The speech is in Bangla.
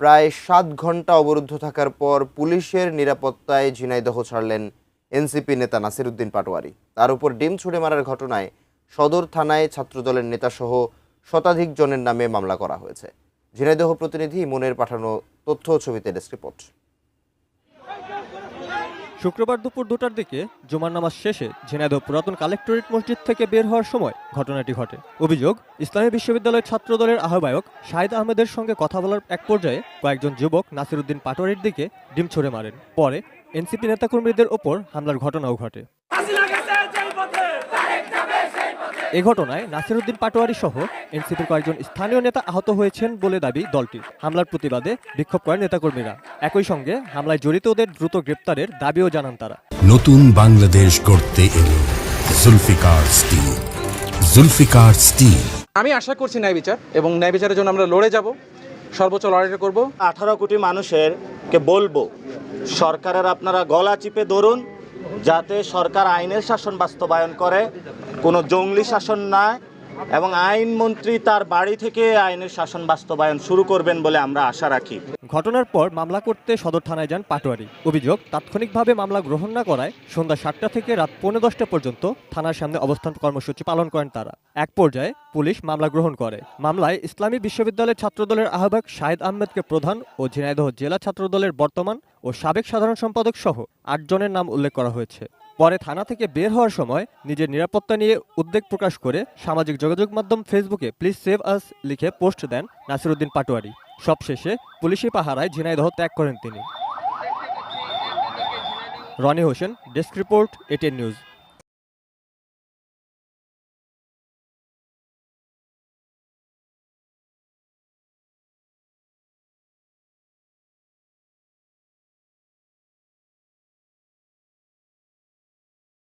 প্রায় ৭ ঘন্টা অবরুদ্ধ থাকার পর পুলিশের নিরাপত্তায় ঝিনাইদহ ছাড়লেন এনসিপি নেতা নাসির উদ্দিন পাটোয়ারি। তার উপর ডিম ছুঁড়ে মারার ঘটনায় সদর থানায় ছাত্রদলের নেতাসহ শতাধিক জনের নামে মামলা করা হয়েছে। ঝিনাইদহ প্রতিনিধি ইমনের পাঠানো তথ্য ও ছবিতে ডেস্ক রিপোর্ট। শুক্রবার দুপুর 2টার দিকে জুমার নামাজ শেষে ঝিনাইদহ পুরাতন কালেক্টরেট মসজিদ থেকে বের হওয়ার সময় ঘটনাটি ঘটে। অভিযোগ, ইসলামী বিশ্ববিদ্যালয়ের ছাত্রদলের আহ্বায়ক শাহিদ আহমেদের সঙ্গে কথা বলার এক পর্যায়ে কয়েকজন যুবক নাসির উদ্দিন পাটোয়ারির দিকে ডিম ছুঁড়ে মারেন। পরে এনসিপি নেতাকর্মীদের ওপর হামলার ঘটনাও ঘটে। এ ঘটনায় নাসির উদ্দিন পাটোয়ারি সহ এনসিপির কয়েকজন স্থানীয় নেতা আহত হয়েছেন বলে দাবি দলটির। হামলার প্রতিবাদে বিক্ষোভ করেন নেতাকর্মীরা। একই সঙ্গে হামলায় জড়িতদের দ্রুত গ্রেপ্তারের দাবিও জানান তারা। নতুন বাংলাদেশ গড়তে এলো জুলফিকার স্টিল। জুলফিকার স্টিল। আমি আশা করছি ন্যায় বিচার, এবং ন্যায় বিচারের জন্য আমরা লড়ে যাব, সর্বোচ্চ লড়াইটা করব। 18 কোটি মানুষেরকে বলবো, সরকারের আপনারা গলা চিপে ধরুন, যাতে সরকার আইনের শাসন বাস্তবায়ন করে, কোনো জঙ্গলি শাসন না, এবং আইনমন্ত্রী তার বাড়ি থেকে আইনের শাসন বাস্তবায়ন শুরু করবেন বলে আমরা আশা রাখি। ঘটনার পর মামলা করতে সদর থানায় যান পাটোয়ারি। অভিযোগ, তাৎক্ষণিকভাবে মামলা গ্রহণ না করায় সন্ধ্যা 7টা থেকে রাত 10:45 পর্যন্ত থানার সামনে অবস্থান কর্মসূচি পালন করেন তারা। এক পর্যায়ে পুলিশ মামলা গ্রহণ করে। মামলায় ইসলামী বিশ্ববিদ্যালয়ের ছাত্রদলের আহ্বায়ক শাহিদ আহমেদকে প্রধান ও ঝিনাইদহ জেলা ছাত্রদলের বর্তমান ও সাবেক সাধারণ সম্পাদক সহ 8 জনের নাম উল্লেখ করা হয়েছে। পরে থানা থেকে বের হওয়ার সময় নিজের নিরাপত্তা নিয়ে উদ্বেগ প্রকাশ করে সামাজিক যোগাযোগ মাধ্যম ফেসবুকে প্লিজ সেভ আস লিখে পোস্ট দেন নাসির উদ্দিন পাটোয়ারি। সবশেষে পুলিশি পাহারায় ঝিনাইদহ ত্যাগ করেন তিনি। Roni Hossain, desk report, ATN news.